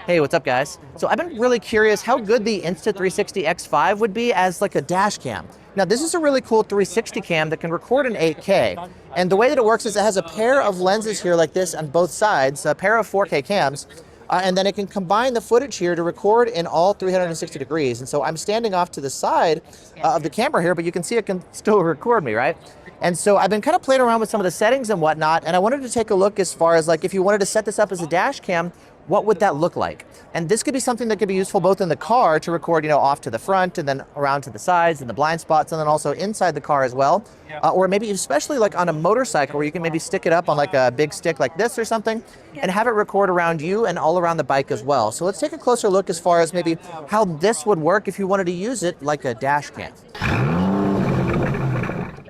Hey, what's up guys? So I've been really curious how good the Insta360 X5 would be as like a dash cam. Now this is a really cool 360 cam that can record in 8K. And the way that it works is it has a pair of lenses here like this on both sides, a pair of 4K cams, and then it can combine the footage here to record in all 360 degrees. And so I'm standing off to the side of the camera here, but you can see it can still record me, right? And so I've been kind of playing around with some of the settings and whatnot, and I wanted to take a look as far as like if you wanted to set this up as a dash cam, what would that look like? And this could be something that could be useful both in the car to record, off to the front and then around to the sides and the blind spots, and then also inside the car as well. Or maybe especially like on a motorcycle where you can maybe stick it up on like a big stick like this or something and have it record around you and all around the bike as well. So let's take a closer look as far as maybe how this would work if you wanted to use it like a dash cam.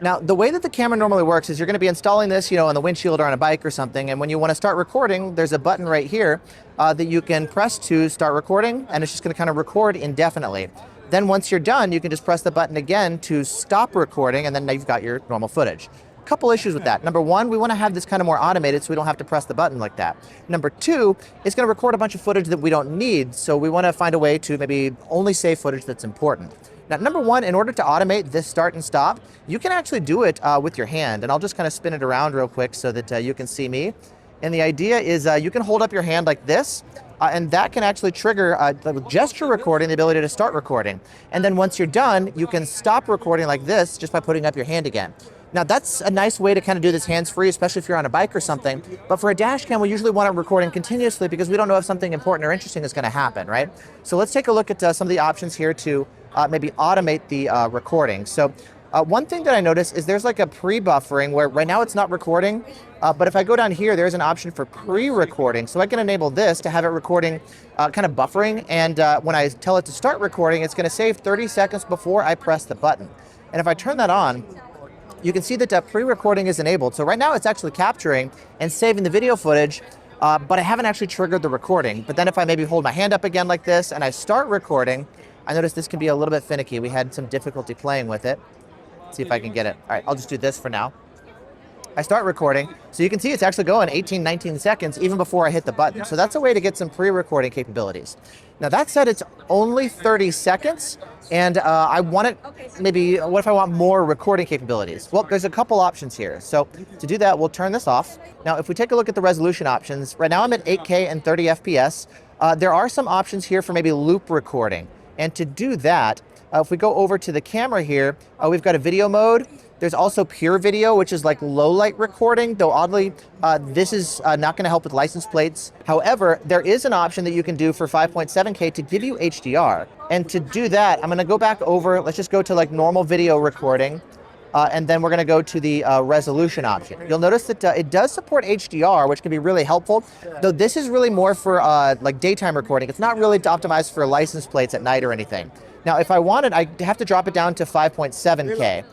Now, the way that the camera normally works is you're going to be installing this, on the windshield or on a bike or something, and when you want to start recording, there's a button right here that you can press to start recording, and it's just going to kind of record indefinitely. Then once you're done, you can just press the button again to stop recording, and then you've got your normal footage. A couple issues with that. Number one, we want to have this kind of more automated so we don't have to press the button like that. Number two, it's going to record a bunch of footage that we don't need, so we want to find a way to maybe only save footage that's important. Now, number one, in order to automate this start and stop, you can actually do it with your hand. And I'll just kind of spin it around real quick so that you can see me. And the idea is you can hold up your hand like this, and that can actually trigger the gesture recording, the ability to start recording. And then once you're done, you can stop recording like this just by putting up your hand again. Now that's a nice way to kind of do this hands-free, especially if you're on a bike or something. But for a dash cam, we usually want it recording continuously because we don't know if something important or interesting is going to happen, right? So let's take a look at some of the options here to maybe automate the recording. So one thing that I noticed is there's like a pre-buffering where right now it's not recording, but if I go down here, there's an option for pre-recording. So I can enable this to have it recording kind of buffering, and when I tell it to start recording, it's going to save 30 seconds before I press the button. And if I turn that on, you can see that pre-recording is enabled. So right now it's actually capturing and saving the video footage, but I haven't actually triggered the recording. But then if I maybe hold my hand up again like this and I start recording, I noticed this can be a little bit finicky. We had some difficulty playing with it. Let's see if I can get it. All right, I'll just do this for now. I start recording, so you can see it's actually going 18, 19 seconds even before I hit the button. So that's a way to get some pre-recording capabilities. Now that said, it's only 30 seconds, and I want it maybe, what if I want more recording capabilities? Well, there's a couple options here. So to do that, we'll turn this off. Now, if we take a look at the resolution options, right now I'm at 8K and 30 FPS. There are some options here for maybe loop recording. And to do that, if we go over to the camera here, we've got a video mode. There's also pure video, which is like low light recording, though oddly, this is not going to help with license plates. However, there is an option that you can do for 5.7K to give you HDR. And to do that, I'm going to go back over, let's just go to like normal video recording. And then we're going to go to the resolution option. You'll notice that it does support HDR, which can be really helpful, though this is really more for like daytime recording. It's not really optimized for license plates at night or anything. Now, if I wanted, I have to drop it down to 5.7K.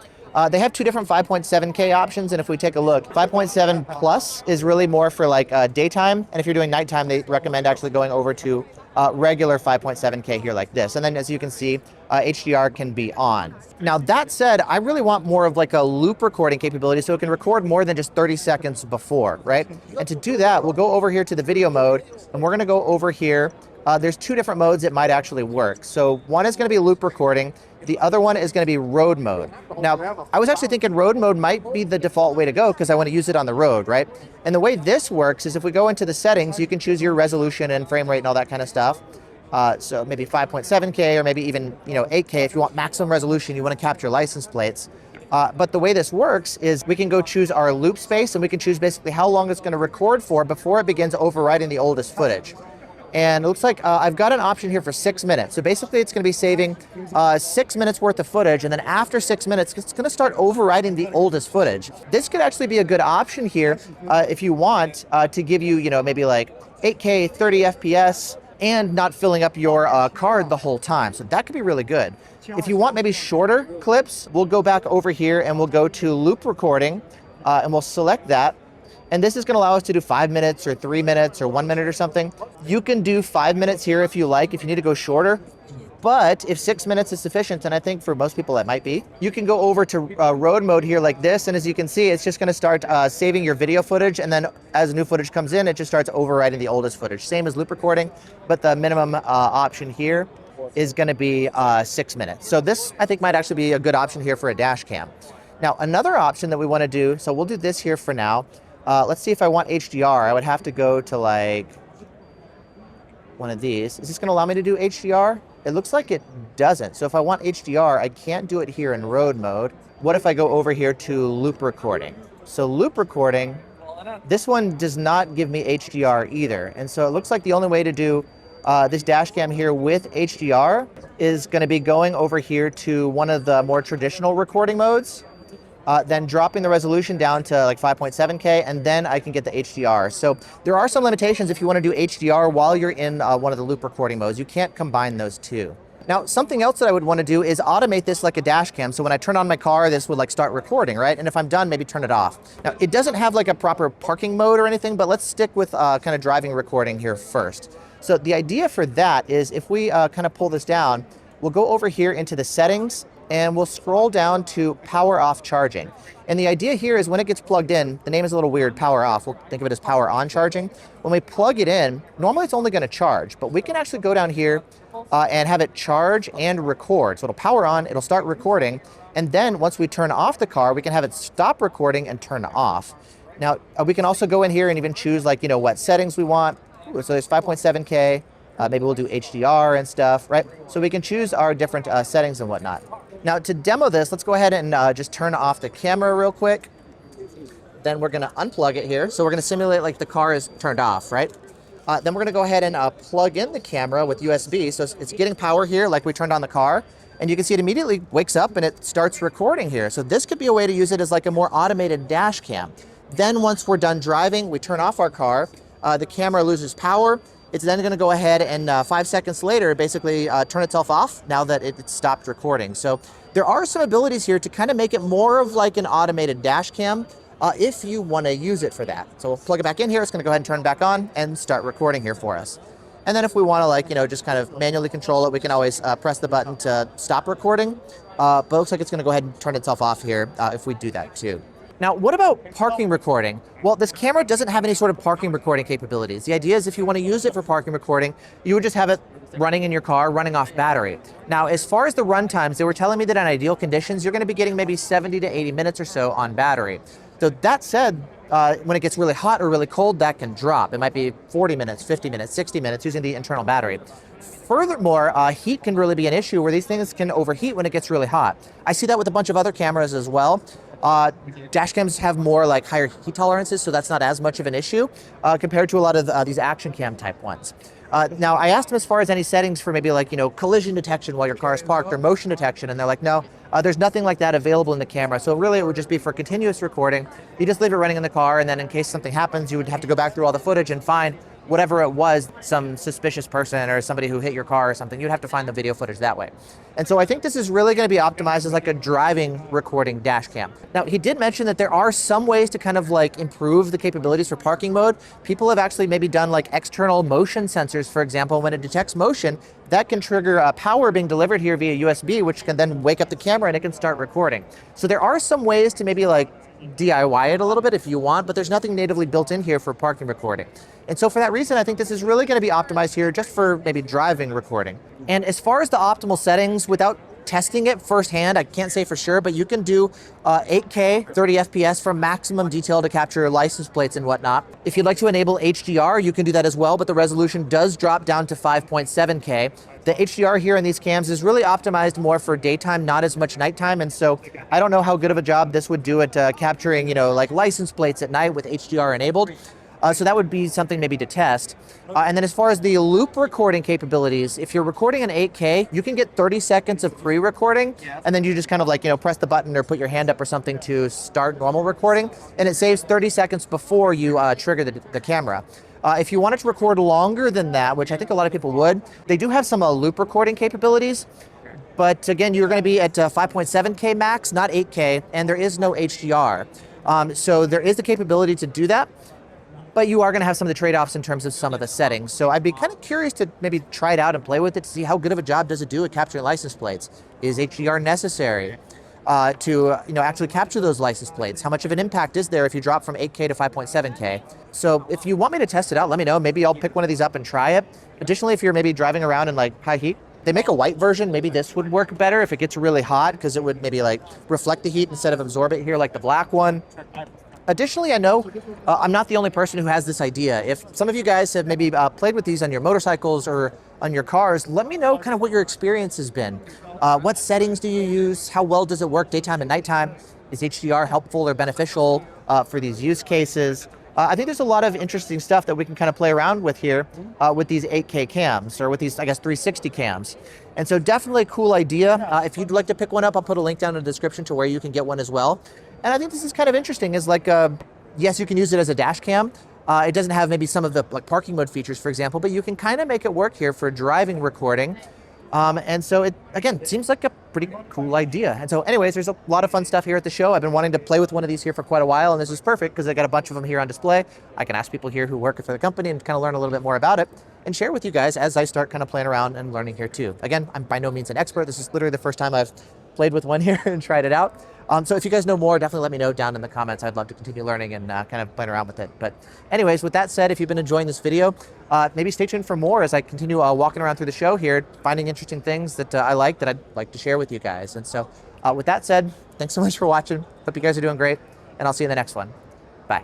They have two different 5.7K options, and if we take a look, 5.7 plus is really more for like daytime, and if you're doing nighttime, they recommend actually going over to regular 5.7K here like this. And then as you can see, HDR can be on. Now that said, I really want more of like a loop recording capability so it can record more than just 30 seconds before, right? And to do that, we'll go over here to the video mode, and we're gonna go over here. There's two different modes that might actually work. So one is gonna be loop recording. The other one is going to be road mode. Now, I was actually thinking road mode might be the default way to go because I want to use it on the road, right? And the way this works is if we go into the settings, you can choose your resolution and frame rate and all that kind of stuff. So maybe 5.7K or maybe even 8K if you want maximum resolution, you want to capture license plates. But the way this works is we can go choose our loop space, and we can choose basically how long it's going to record for before it begins overwriting the oldest footage. And it looks like I've got an option here for 6 minutes. So basically it's going to be saving 6 minutes worth of footage, and then after 6 minutes, it's going to start overwriting the oldest footage. This could actually be a good option here if you want to give you, maybe like 8K, 30 FPS, and not filling up your card the whole time. So that could be really good. If you want maybe shorter clips, we'll go back over here and we'll go to loop recording, and we'll select that. And this is going to allow us to do 5 minutes or 3 minutes or 1 minute or something. You can do 5 minutes here if you like. If you need to go shorter, But if 6 minutes is sufficient, and I think for most people that might be, you can go over to road mode here like this. And as you can see, it's just gonna start saving your video footage. And then as new footage comes in, it just starts overwriting the oldest footage. Same as loop recording, but the minimum option here is gonna be 6 minutes. So this, I think, might actually be a good option here for a dash cam. Now, another option that we wanna do, so we'll do this here for now. Let's see if I want HDR. I would have to go to like one of these. Is this gonna allow me to do HDR? It looks like it doesn't. So if I want HDR, I can't do it here in road mode. What if I go over here to loop recording? So loop recording, this one does not give me HDR either. And so it looks like the only way to do this dash cam here with HDR is gonna be going over here to one of the more traditional recording modes, then dropping the resolution down to like 5.7K, and then I can get the HDR. So there are some limitations if you want to do HDR while you're in one of the loop recording modes. You can't combine those two. Now, something else that I would want to do is automate this like a dash cam. So when I turn on my car, this would like start recording, right? And if I'm done, maybe turn it off. Now, it doesn't have like a proper parking mode or anything, but let's stick with kind of driving recording here first. So the idea for that is if we kind of pull this down, we'll go over here into the settings, and we'll scroll down to power off charging. And the idea here is when it gets plugged in, the name is a little weird, power off, we'll think of it as power on charging. When we plug it in, normally it's only gonna charge, but we can actually go down here and have it charge and record. So it'll power on, it'll start recording, and then once we turn off the car, we can have it stop recording and turn off. Now, we can also go in here and even choose like, what settings we want. So there's 5.7K, maybe we'll do HDR and stuff, right? So we can choose our different settings and whatnot. Now to demo this, let's go ahead and just turn off the camera real quick. Then we're gonna unplug it here. So we're gonna simulate like the car is turned off, right? Then we're gonna go ahead and plug in the camera with USB. So it's getting power here like we turned on the car. And you can see it immediately wakes up and it starts recording here. So this could be a way to use it as like a more automated dash cam. Then once we're done driving, we turn off our car, the camera loses power. It's then going to go ahead and 5 seconds later basically turn itself off now that it stopped recording. So there are some abilities here to kind of make it more of like an automated dash cam if you want to use it for that. So we'll plug it back in here. It's going to go ahead and turn it back on and start recording here for us. And then if we want to like, just kind of manually control it, we can always press the button to stop recording. But it looks like it's going to go ahead and turn itself off here if we do that too. Now, what about parking recording? Well, this camera doesn't have any sort of parking recording capabilities. The idea is if you want to use it for parking recording, you would just have it running in your car, running off battery. Now, as far as the run times, they were telling me that in ideal conditions, you're going to be getting maybe 70 to 80 minutes or so on battery. So that said, when it gets really hot or really cold, that can drop. It might be 40 minutes, 50 minutes, 60 minutes using the internal battery. Furthermore, heat can really be an issue where these things can overheat when it gets really hot. I see that with a bunch of other cameras as well. Dash cams have more like higher heat tolerances, so that's not as much of an issue compared to a lot of these action cam type ones. Now, I asked them as far as any settings for maybe like, collision detection while your car is parked or motion detection, and they're like, no, there's nothing like that available in the camera. So really it would just be for continuous recording. You just leave it running in the car, and then in case something happens, you would have to go back through all the footage and find whatever it was, some suspicious person or somebody who hit your car or something. You'd have to find the video footage that way. And so I think this is really going to be optimized as like a driving recording dash cam. Now, he did mention that there are some ways to kind of like improve the capabilities for parking mode. People have actually maybe done like external motion sensors, for example. When it detects motion, that can trigger power being delivered here via USB, which can then wake up the camera and it can start recording. So there are some ways to maybe like DIY it a little bit if you want, but there's nothing natively built in here for parking recording. And so for that reason, I think this is really going to be optimized here just for maybe driving recording. And as far as the optimal settings, without testing it firsthand, I can't say for sure, but you can do 8K, 30 FPS for maximum detail to capture license plates and whatnot. If you'd like to enable HDR, you can do that as well, but the resolution does drop down to 5.7K. The HDR here in these cams is really optimized more for daytime, not as much nighttime. And so I don't know how good of a job this would do at capturing, like license plates at night with HDR enabled. So that would be something maybe to test. And then as far as the loop recording capabilities, if you're recording in 8K, you can get 30 seconds of pre-recording, and then you just kind of like, press the button or put your hand up or something to start normal recording, and it saves 30 seconds before you trigger the camera. If you wanted to record longer than that, which I think a lot of people would, they do have some loop recording capabilities. But again, you're going to be at 5.7K max, not 8K, and there is no HDR. So there is the capability to do that. but you are going to have some of the trade-offs in terms of some of the settings. So I'd be kind of curious to maybe try it out and play with it to see how good of a job does it do at capturing license plates. Is HDR necessary to actually capture those license plates? How much of an impact is there if you drop from 8K to 5.7K? So if you want me to test it out, let me know. Maybe I'll pick one of these up and try it. Additionally, if you're maybe driving around in like high heat, they make a white version. Maybe this would work better if it gets really hot, because it would maybe like reflect the heat instead of absorb it here like the black one. Additionally, I know I'm not the only person who has this idea. If some of you guys have maybe played with these on your motorcycles or on your cars, let me know kind of what your experience has been. What settings do you use? How well does it work daytime and nighttime? Is HDR helpful or beneficial for these use cases? I think there's a lot of interesting stuff that we can kind of play around with here with these 8K cams, or with these, I guess, 360 cams. And so definitely a cool idea. If you'd like to pick one up, I'll put a link down in the description to where you can get one as well. And I think this is kind of interesting, is like, yes, you can use it as a dash cam. It doesn't have maybe some of the like parking mode features, for example, but you can kind of make it work here for driving recording. And so it, again, seems like a pretty cool idea. And so anyways, there's a lot of fun stuff here at the show. I've been wanting to play with one of these here for quite a while, and this is perfect because I got a bunch of them here on display. I can ask people here who work for the company and kind of learn a little bit more about it and share with you guys as I start kind of playing around and learning here too. Again, I'm by no means an expert. This is literally the first time I've played with one here and tried it out. So if you guys know more, definitely let me know down in the comments. I'd love to continue learning and kind of playing around with it. But anyways, with that said, if you've been enjoying this video, maybe stay tuned for more as I continue walking around through the show here, finding interesting things that I like that I'd like to share with you guys. And so with that said, thanks so much for watching. Hope you guys are doing great, and I'll see you in the next one. Bye.